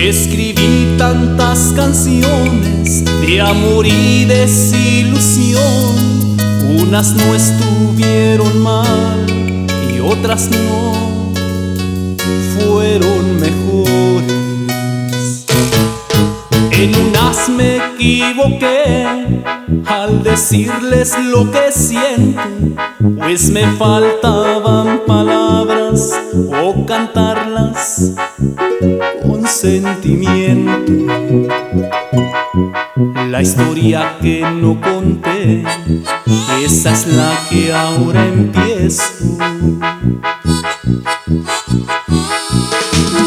Escribí tantas canciones de amor y desilusión. Unas no estuvieron mal y otras no, fueron mejores. En unas me equivoqué al decirles lo que siento, pues me faltaban palabras o cantarlas con sentimiento. La historia que no conté, esa es la que ahora empiezo.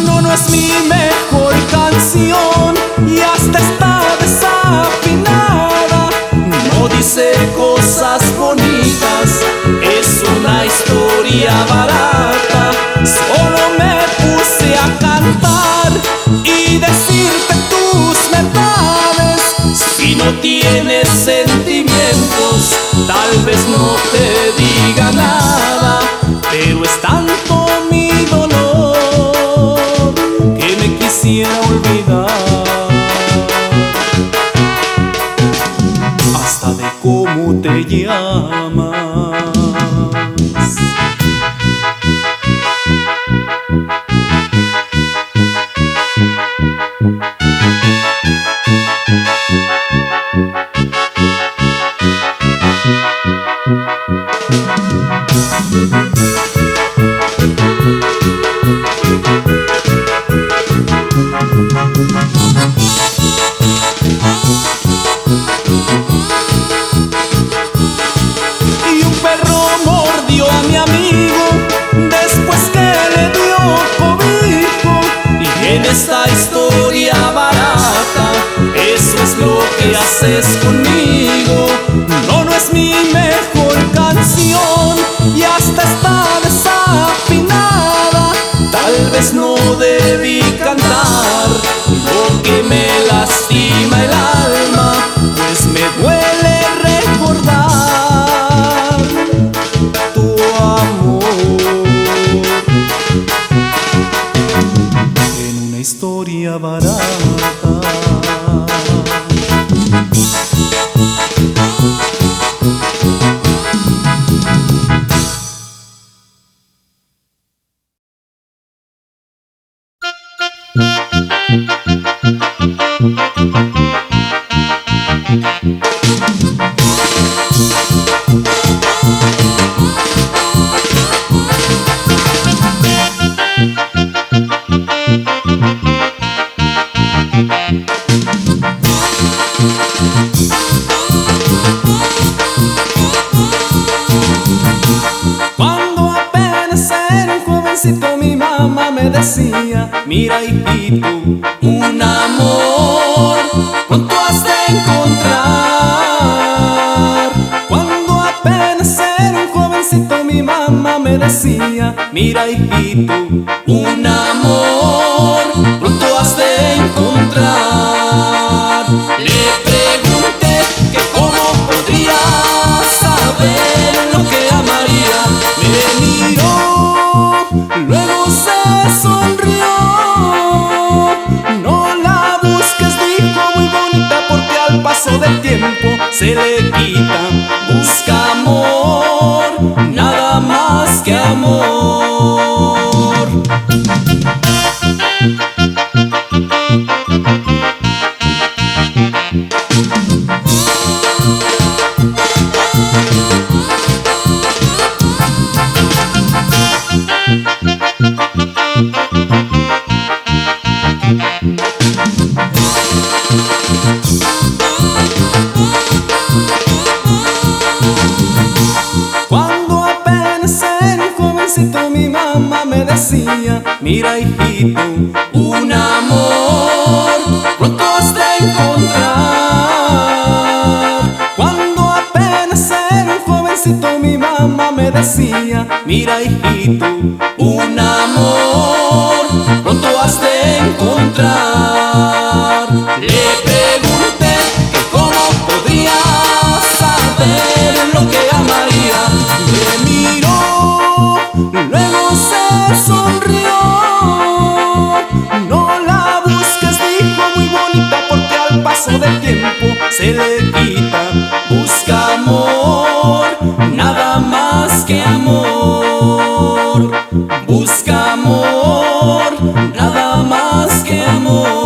No es mi mejor canción y hasta está desafinada. No dice cosas bonitas, es una historia barata. Solo me puse a cantar y decirte tus verdades. Si no tienes sentimientos, tal vez no te diga nada, pero es tanto mi dolor que me quisiera olvidar hasta de cómo te llamas. Y un perro mordió a mi amigo después que le dio cobijo. Y en esta historia barata, eso es lo que haces conmigo. No es mi mejor canción y hasta está desafinada. Tal vez no debí cantar lo que me lastima el alma, pues me duele recordar tu amor en una historia barata. Cuando apenas era un jovencito, mi mamá me decía: mira, hijito, un amor pronto has de encontrar. Cuando apenas era un jovencito, mi mamá me decía: mira, hijito, un amor pronto has de encontrar. Le pregunté que cómo podría saber lo que amaría. Me miró, luego se sonrió. No la busques, dijo, muy bonita, porque al paso del tiempo se le quita. Busca amor, nada más que amor. Cuando apenas era un jovencito, mi mamá me decía: mira, hijito, un amor pronto has de encontrar. Cuando apenas era un jovencito, mi mamá me decía: mira, hijito, un amor pronto has de encontrar. Le pregunté que cómo podría saber lo que amaría. Me miró, luego se sonrió. No la busques, se le quita. Busca amor, nada más que amor. Busca amor, nada más que amor.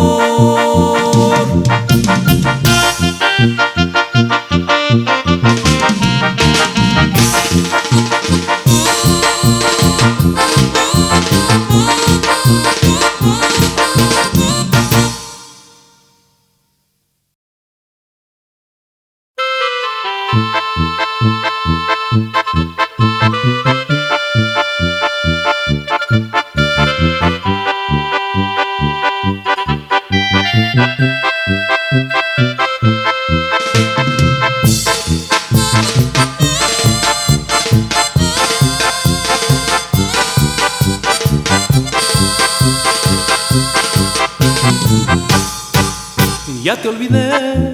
Ya te olvidé,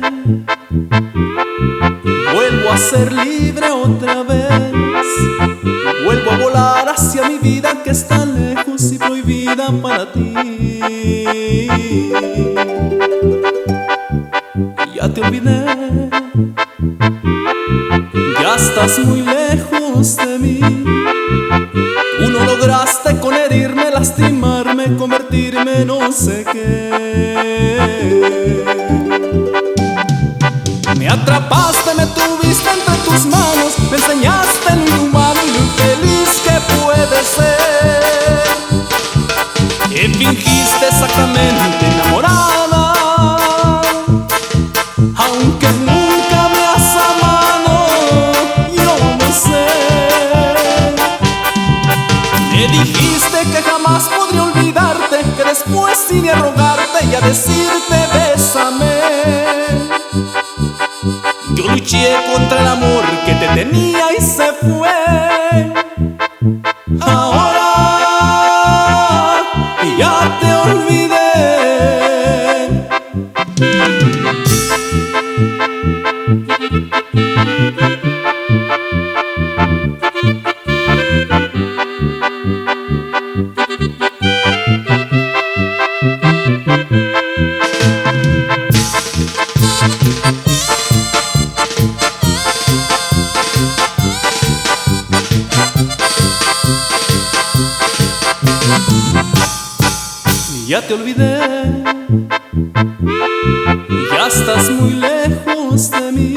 vuelvo a ser libre otra vez. Vuelvo a volar hacia mi vida que está lejos y prohibida para ti. Ya te olvidé, ya estás muy lejos de mí. Tú no lograste con herirme, lastimarme, convertirme en no sé qué. Me atrapaste, me tuviste entre tus manos, me enseñaste lo inhumano y lo infeliz que puede ser. Que fingiste exactamente enamorada, aunque nunca me has amado, yo no sé. Me dijiste que jamás podría olvidarte, que después iré a rogarte y a decirte bésame. Yo luché contra el amor que te tenía y se fue. Ahora ya te olvidé. Ya te olvidé, ya estás muy lejos de mí.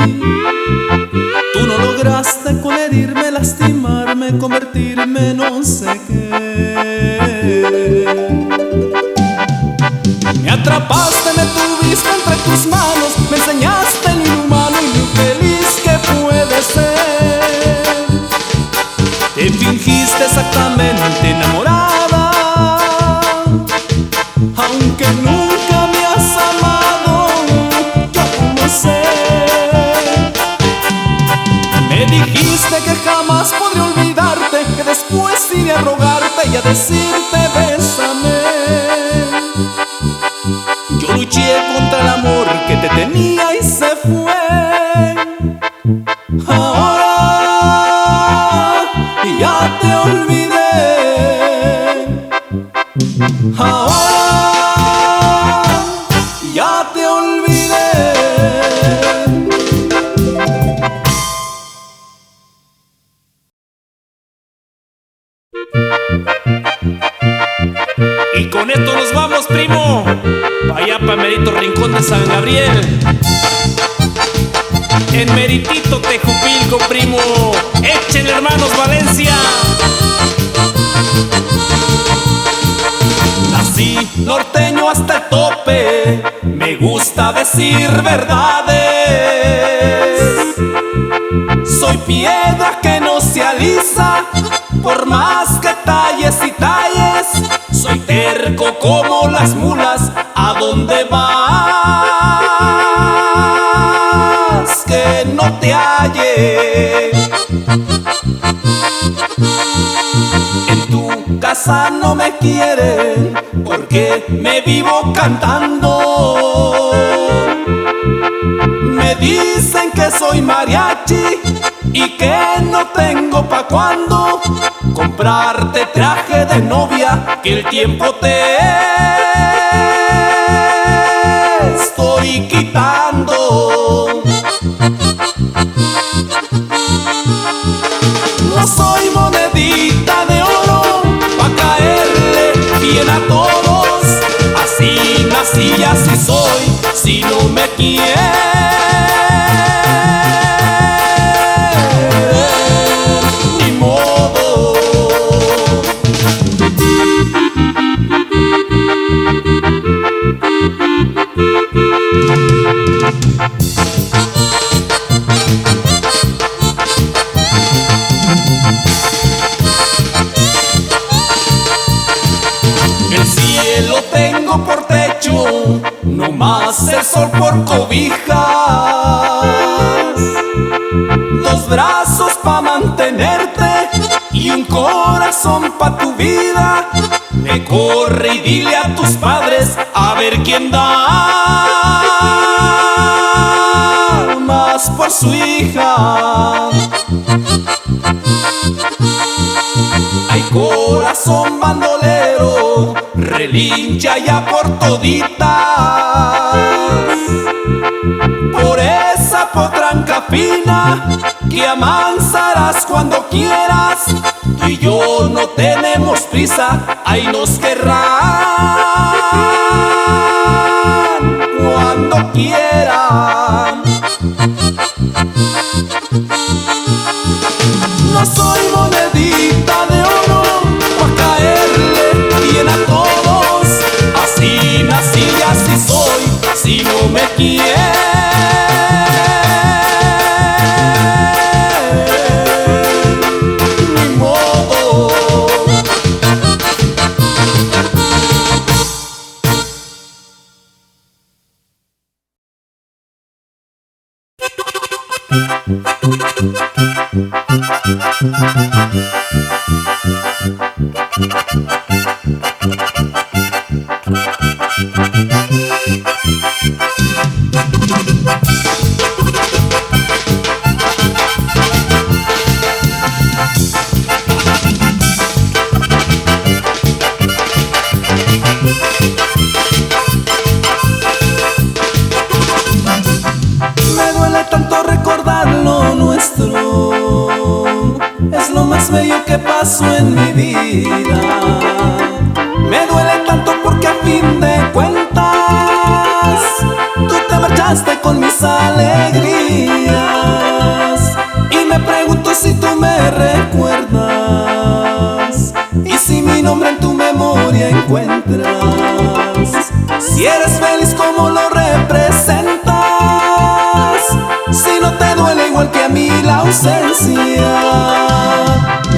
Tú no lograste con herirme, lastimarme, convertirme en no sé qué. Me atrapaste, me tuviste entre tus manos, me enseñaste lo inhumano y lo infeliz que puede ser. Te fingiste exactamente enamorada, aunque nunca me has amado, yo no sé. Me dijiste que jamás podría olvidarte, que después iré a rogarte y a decirte bésame. Yo luché contra el amor que te tenía y se fue. Ahora ya te olvidé. Ahora ya te olvidé. Y con esto nos vamos, primo, pa' allá pa' Merito Rincón de San Gabriel, en Meritito Tejupilco, primo. Échenle, hermanos, Valencia. Nací norteño hasta el tope, me gusta decir verdades. Soy piedra que no se alisa, por más que talles y talles. Soy terco como las mulas, ¿a dónde vas? Que no te halle. En tu casa no me quieren porque me vivo cantando. Me dicen que soy mariachi y que no tengo pa' cuando comprarte traje de novia, que el tiempo te estoy quitando. si no me quieres, ni modo. El cielo tengo por techo, no más el sol por cobijas, dos brazos pa' mantenerte y un corazón pa' tu vida. Ve, corre y dile a tus padres a ver quién da más por su hija. Ay, corazón bandolero, relincha ya por toditas, por esa potranca fina que amansarás cuando quieras. Tú y yo no tenemos prisa, ahí nos querrán cuando quieran. No soy monedita de oro pa' caerle bien a todos. Así nací y así soy, si no me quieres, ni modo. Me duele tanto recordar lo nuestro, es lo más bello que pasó en mi vida. Me duele tanto porque a fin de cuentas tú te marchaste con mis alegrías. Y me pregunto si tú me recuerdas y si mi nombre en tu memoria encuentras. Si eres feliz como lo representas, si no te duele igual que a mí la ausencia.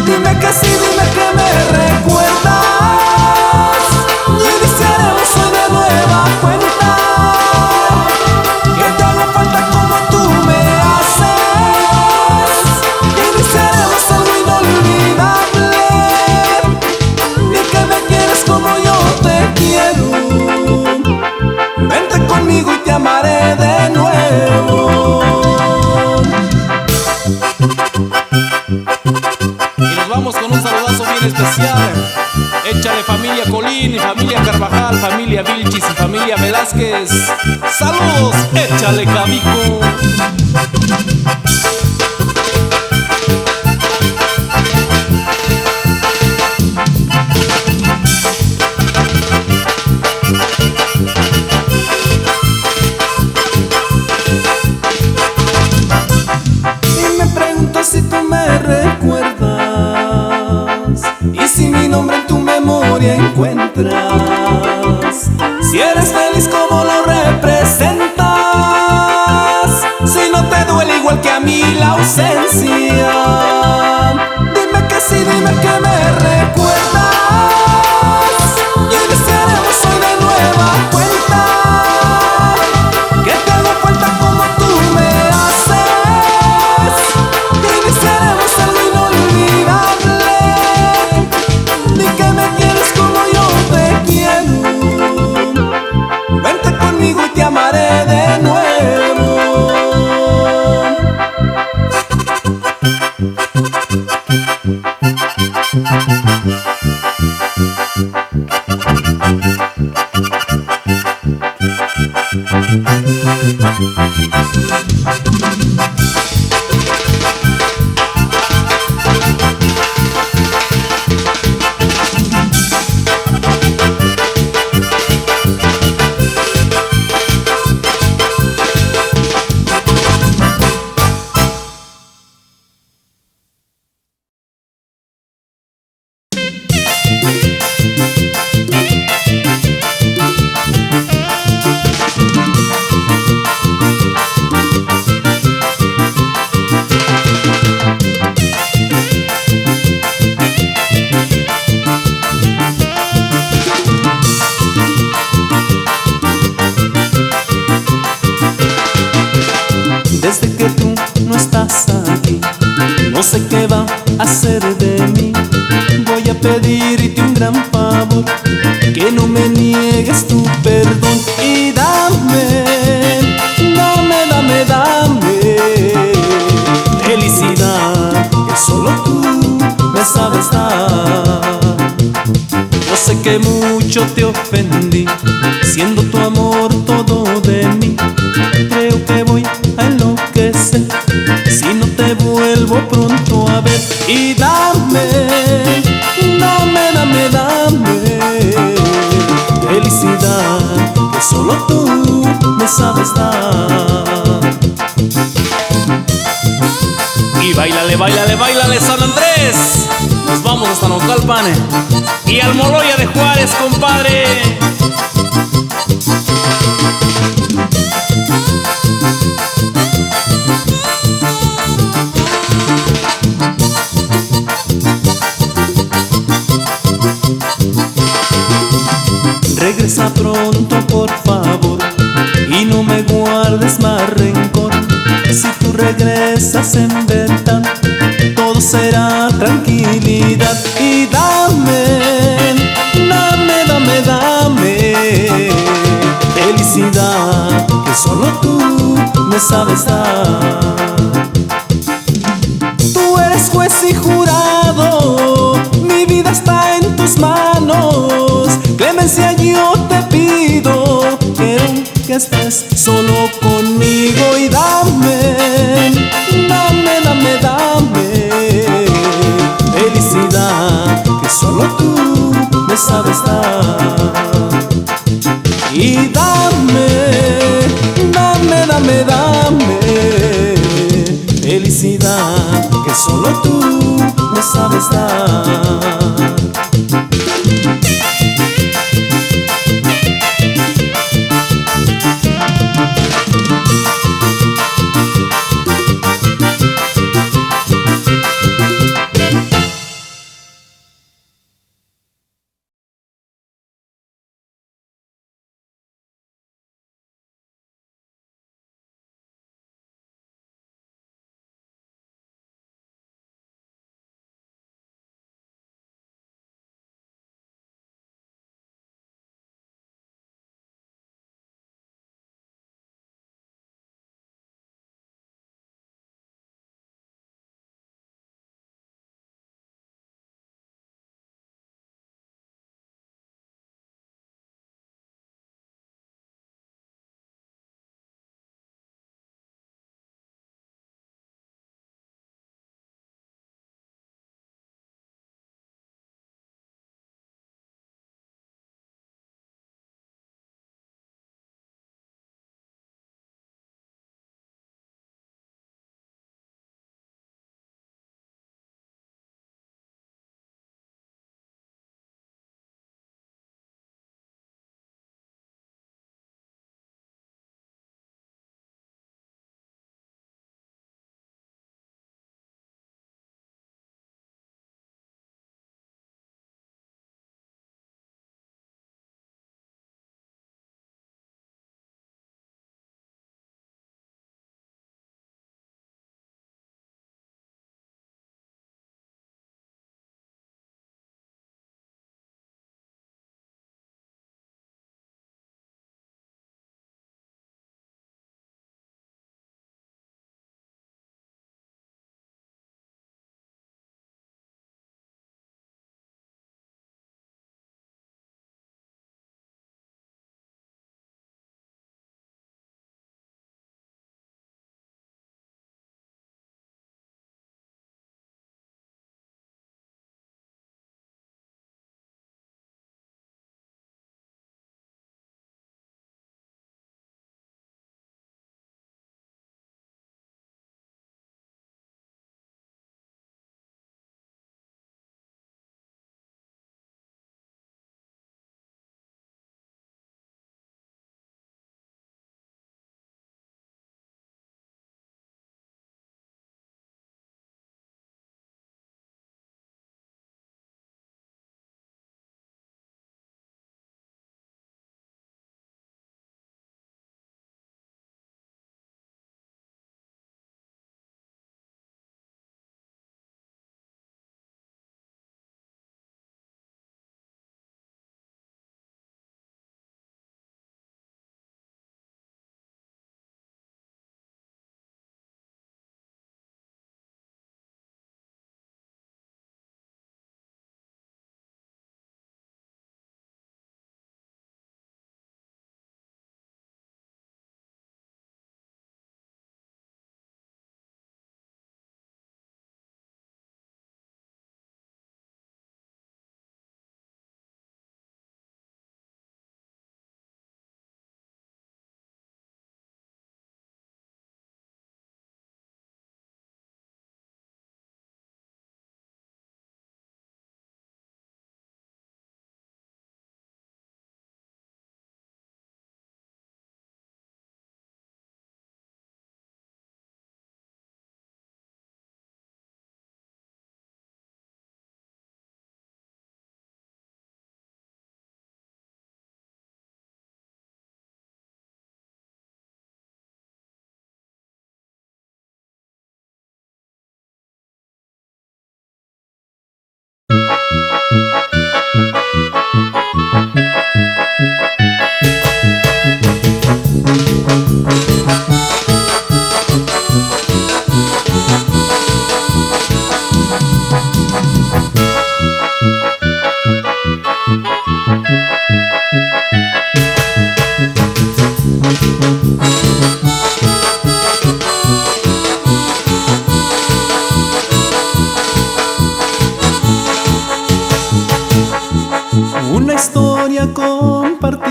Dime que sí, dime que me recuerdas y iniciaremos hoy de nueva cuenta. Que te hago falta como tú me haces. Iniciaremos algo inolvidable. Di que me quieres como yo te quiero. Vente conmigo y te amaré de nuevo. Y nos vamos con un saludazo bien especial. Échale familia Colín, y familia Carvajal, familia Vilchis y familia Velázquez. Saludos, échale Camico. Y me pregunto si tú me recuerdas y si mi nombre en tu memoria encuentras. Si eres feliz como lo representas, si no te duele igual que a mí la ausencia. Dime que sí, dime que me recuerdas y iniciaremos hoy de nueva cuenta. Que te hago falta como tú me haces. Iniciaremos algo inolvidable. Di que me quieres como yo te quiero. Vente conmigo y te amaré de nuevo. pides tu perdón y dame, dame, dame, dame felicidad que solo tú me sabes dar. Yo sé que mucho te ofendí, siendo tu amor todo de mí. Creo que voy a enloquecer si no te vuelvo pronto a ver. Y dame, dame, dame, dame felicidad que solo tú me sabes dar. Y báilale, báilale, báilale, San Andrés. Nos vamos hasta Naucalpan y Almoloya de Juárez, compadre. Regresa pronto, por favor, y no me guardes más rencor. Si tú regresas en verdad, todo será tranquilidad. Y dame, dame, dame, dame felicidad que solo tú me sabes dar. Tú eres juez y jurado, mi vida está en tus manos. Clemencia yo te pido, quiero que estés solo conmigo. Y dame, dame, dame, dame felicidad que solo tú me sabes dar. Y dame, dame, dame, dame felicidad que solo tú me sabes dar.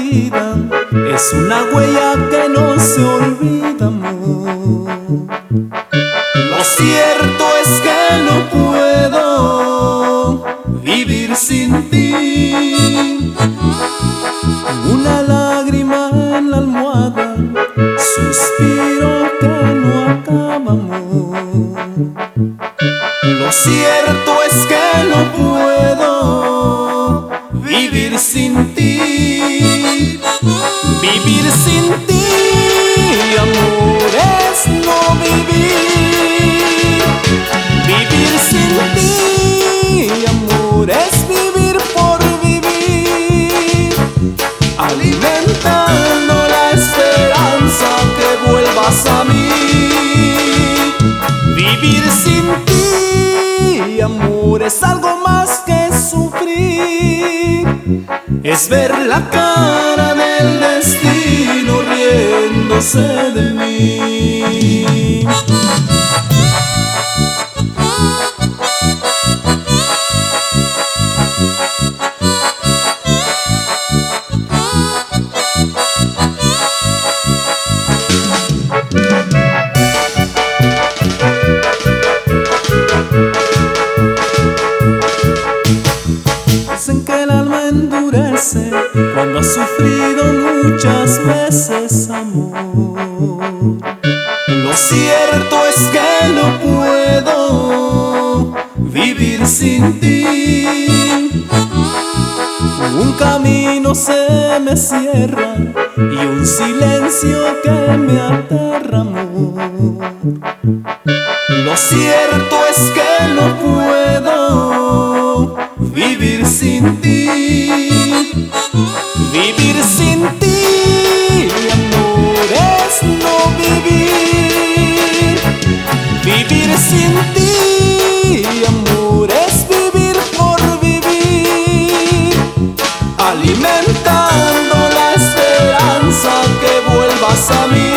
vida es una huella que no se olvida, amor. Lo cierto es que no puedo vivir sin ti. Una lágrima en la almohada, suspiro que no acaba, amor. Lo cierto es que no puedo vivir sin ti. Vivir sin ti, amor, es no vivir. Vivir sin ti, amor, es vivir por vivir. Alimentando la esperanza que vuelvas a mí. Vivir sin ti, amor, es algo más que sufrir. Es ver la cara del destino riéndose de mí. Dicen que el alma endurece cuando ha sufrido muchas veces, amor. Lo cierto es que no puedo vivir sin ti. Un camino se me cierra y un silencio que me aterra, amor. Lo cierto es que no puedo vivir sin ti. Vivir sin ti, amor, es no vivir. Vivir sin ti, amor, es vivir por vivir. Alimentando la esperanza que vuelvas a mí.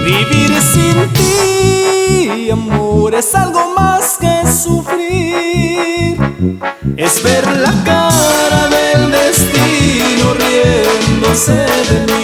Vivir sin ti, amor, es algo más que sufrir. Es ver la cara del destino riéndose de mí.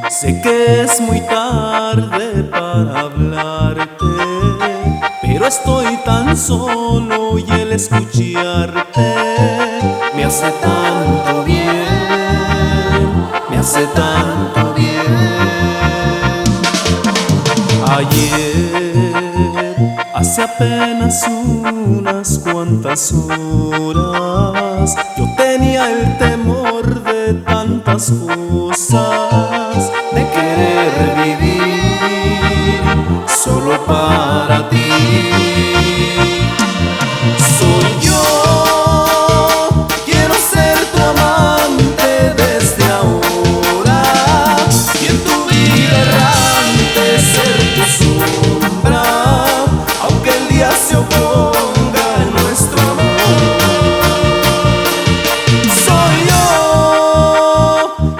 Sé que es muy tarde para hablarte, pero estoy tan solo y el escucharte me hace tanto bien, me hace tanto bien. Ayer, hace apenas unas cuantas horas, yo tenía el temor de tantas cosas, de querer vivir solo para ti. Soy yo, quiero ser tu amante desde ahora, y en tu vida errante ser tu sombra, aunque el día se oponga a nuestro amor. Soy yo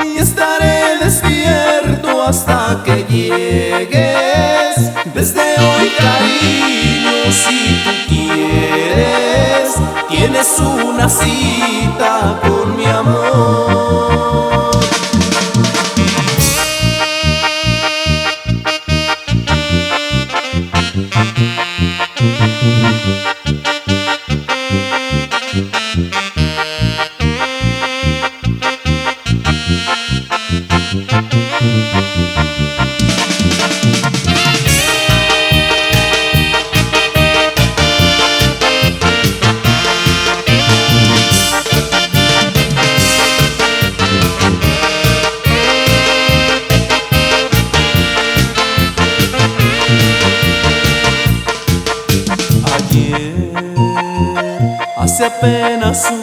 y estaré despierto hasta que llegues. Desde hoy, cariño, si tú quieres, tienes una cita con mi amor. Hace apenas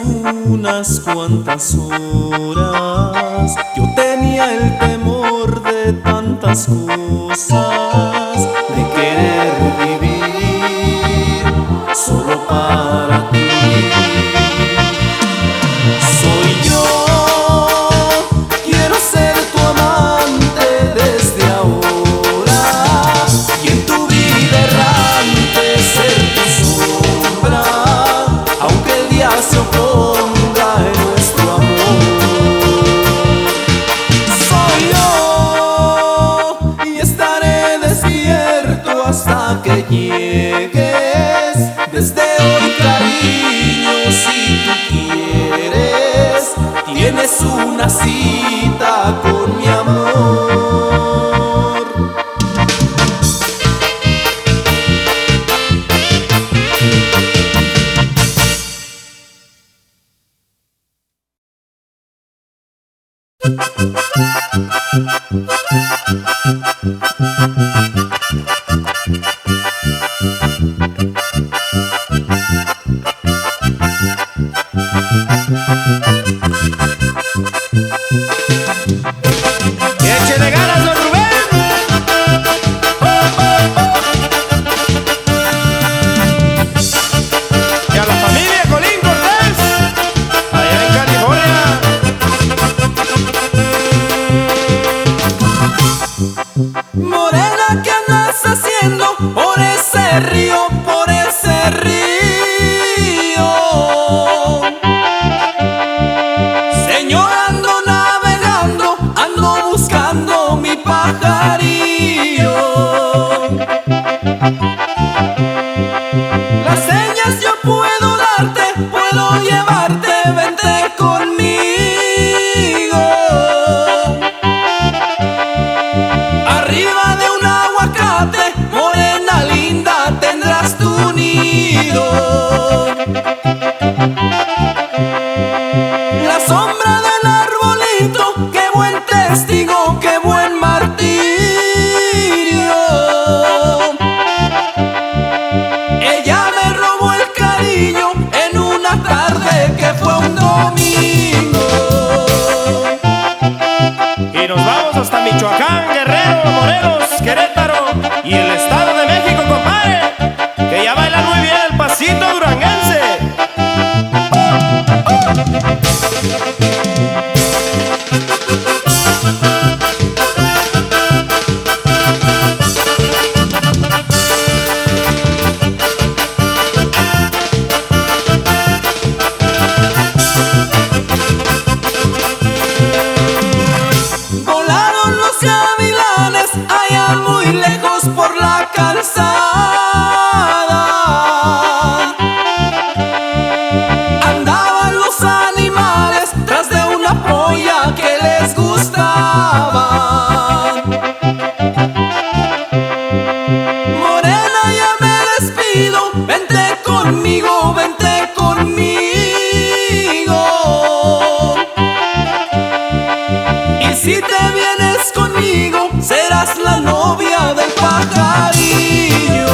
unas cuantas horas yo tenía el temor de tantas cosas, de querer vivir solo para ti. Soy yo, quiero ser tu amante desde ahora, y en tu vida errante ser tu sombra, aunque el día se oponga en nuestro amor. Soy yo, y estaré despierto hasta que llegues. Desde hoy, cariño, si tú quieres, tienes una cita con mi amor. ¡Échele ganas, don Rubén! Y a la familia Colín Cortés, allá en California. Morena, ¿qué andas haciendo por ese río, por ese río? Señor, ando navegando, ando buscando mi pajarillo. Las señas yo puedo darte, puedo llevarte, vente conmigo. Arriba de un aguacate, morena linda, tendrás tu nido. La sombra del arbolito, qué buen testigo, qué buen martirio. Ella me robó el cariño en una tarde que fue un domingo. Y nos vamos hasta Michoacán, Guerrero, Morelos, Querétaro y el Estado de México, compadre, que ya baila muy bien el pasito duranguense. Volaron los gavilanes allá muy lejos por la calzada. Andaban los animales tras de una polla que les gustaba. Morena, ya me despido, vente conmigo, vente conmigo. Y si te vienes conmigo, serás la novia del pajarillo.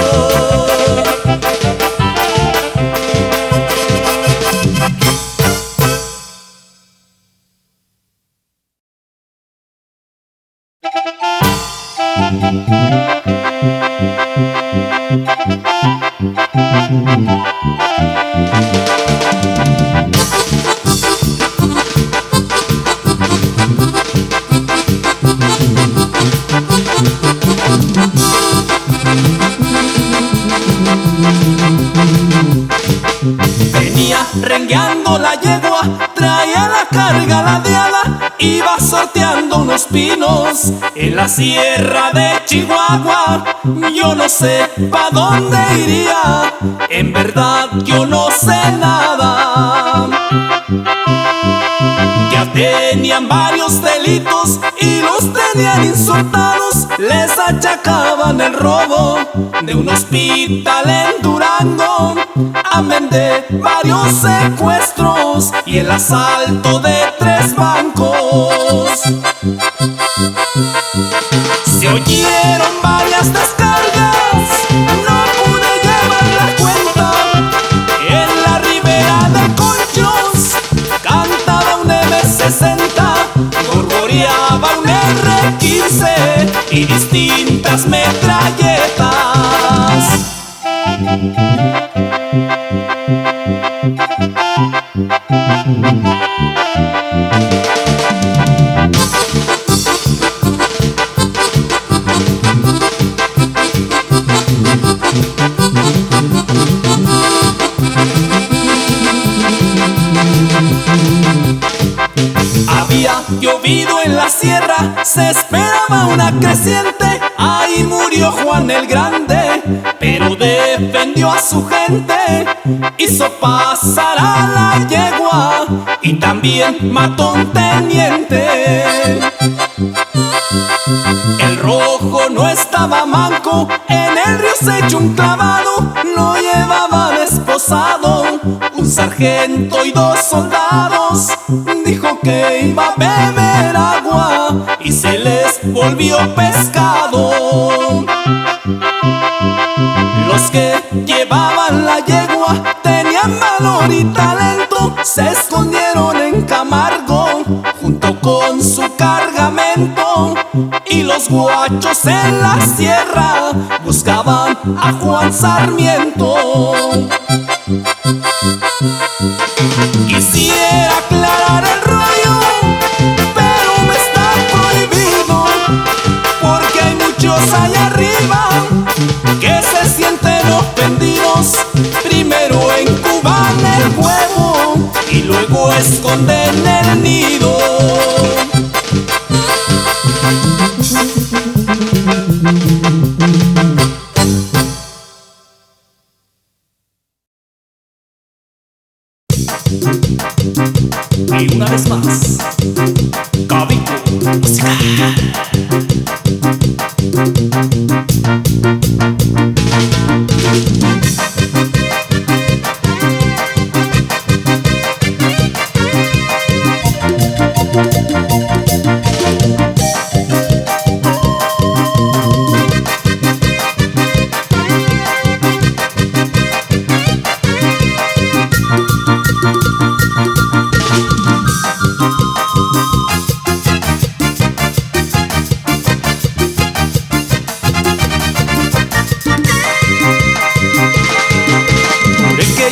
Venía rengueando la yegua, traía la carga ladeada, iba sorteando unos pinos en la sierra de Chihuahua. Yo no sé pa' dónde iría, en verdad yo no sé nada. Ya tenían varios delitos y los tenían insultados, les achacaban el robo de un hospital en Durango, amén de varios secuestros y el asalto de 3 bancos. Se oyeron varias descargas, no pude llevar la cuenta, en la ribera de sierra se esperaba una creciente. Ahí murió Juan el Grande, pero defendió a su gente. Hizo pasar a la yegua y también mató un teniente. El Rojo no estaba manco, en el río se echó un clavado. Lo llevaban esposado un sargento y 2 soldados. Dijo que iba a beber agua y se les volvió pescado. Los que llevaban la yegua tenían valor y talento. Se escondieron en Camargo junto con su cargamento. Y los guachos en la sierra buscaban a Juan Sarmiento. Quisiera aclarar el rollo, pero me está prohibido, porque hay muchos allá arriba que se sienten ofendidos. Primero incuban el huevo y luego esconden el nido. Y una vez más, Cabico Música.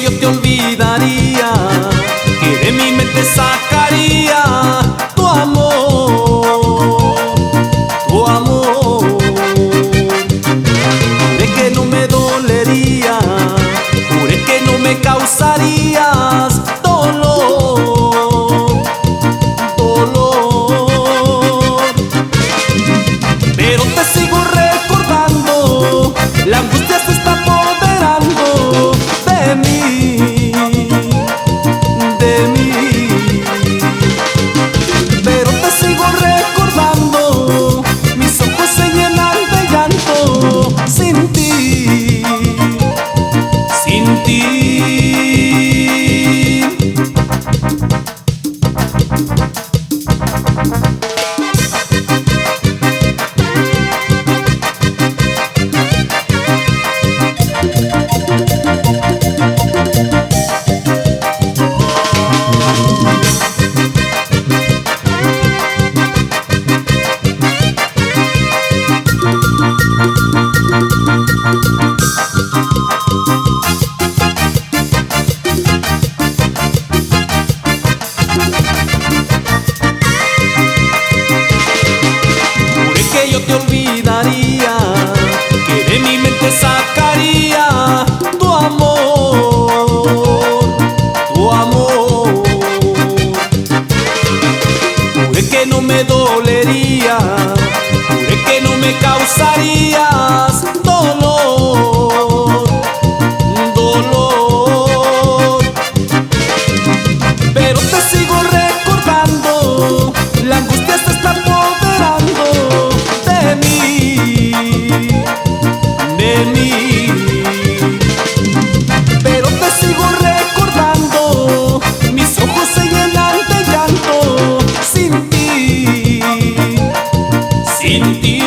Yo te olvidaría, que de mi mente sacaría tu amor, tu amor. Juré que no me dolería, juré que no me causarías dolor, dolor. Pero te sigo recordando, la angustia se está apoderando de mí, de mí. Pero te sigo recordando, mis ojos se llenan de llanto sin ti, sin ti. Yo te olvidaría, que de mi mente sacaría tu amor, tu amor. Juré que no me dolería, juré que no me causarías dolor, dolor. Pero te sigo recordando, la angustia se está apoderando de mí, de mí. Pero te sigo recordando, mis ojos se llenan de llanto sin ti, sin ti.